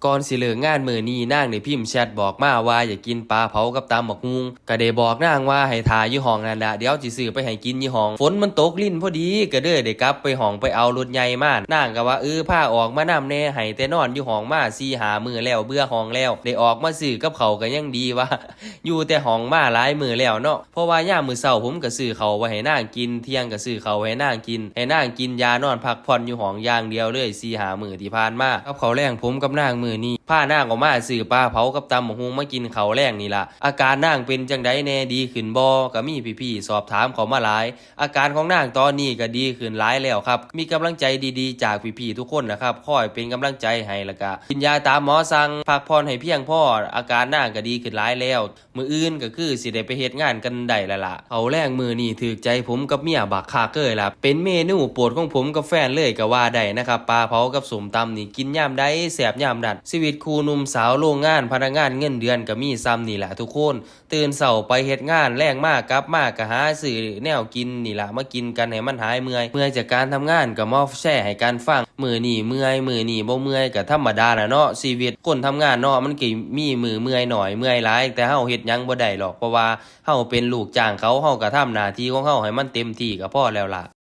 ก่อนสิเลิกงานมื้อนี้นางได้พิมพ์แชทบอกมาว่าอยากกินปลาเผากับตำบักหุ่งก็ได้บอกนางว่าให้ท่าอยู่ห้องนั่นล่ะเดี๋ยวสิซื้อไปให้กินอยู่ห้องฝนมันตกลิ้นพอดีก็เด้อได้กลับไปห้องไปเอารถใหญ่มานางก็ว่าพาออกมานำแน่ให้แต่นอนอยู่ห้องมา4-5มื้อแล้วเบื่อห้องแล้วได้ออกมาซื้อกับเขาวก็ยังดีว่าอยู่แต่ห้องมาหลายมื้อแล้วเนาะเพราะว่ายามมื้อเช้าผมก็ซื้อข้าวไว้ให้นางกินเที่ยงก็ซื้อข้าวไว้ให้นางกินยานอนพักผ่อนอยู่ห้องอย่างเดียวเลย4-5มื้อที่ผ่านมากับข้าวแรงผมกับนางมื้อนี้พานางออกมาซื้อปลาเผากับตำบักหุ่งมากินข้าวแรงนี่ล่ะอาการนางเป็นจังไดแน่ดีขึ้นบ่ก็มีพี่ๆสอบถามเขามาหลายอาการของนางตอนนี้ก็ดีขึ้นหลายแล้วครับมีกำลังใจดีๆจากพี่ๆทุกคนนะครับคอยเป็นกำลังใจให้แล้วก็กินยาตามหมอสั่งพักผ่อนให้เพียงพออาการนางก็ดีขึ้นหลายแล้วมื้ออื่นก็คือสิได้ไปเฮ็ดงานกันได้แล้วล่ะข้าวแรงมื้อนี้ถูกใจผมกับเมียบักคักเลยล่ะเป็นเมนูโปรดของผมกับแฟนเลยก็ว่าได้นะครับปลาเผากับส้มตำนี่กินยามใดแซ่บยามนั้นชีวิตคู่หนุ่มสาวโรงงานพนักงานเงินเดือนก็มีซ้ำนี่แหละทุกคนตื่นเช้าไปเฮ็ดงานแรงมากกลับมาก็หาซื้อแนวกินนี่ล่ะมากินกันให้มันหายเมื่อยจากการทำงานก็มาแชร์ให้กันฟังมื้อนี้เมื่อยมื้อนี้บ่เมื่อยก็ธรรมดาล่ะเนาะชีวิตคนทำงานเนาะมันก็มีมื้อเมื่อยหน่อยเมื่อยหลายแต่เฮาเฮ็ดหยังบ่ได้หรอกเพราะว่าเฮาเป็นลูกจ้างเขาเฮาก็ทำหน้าที่ของเฮาให้มันเต็มที่ก็พอแล้วล่ะ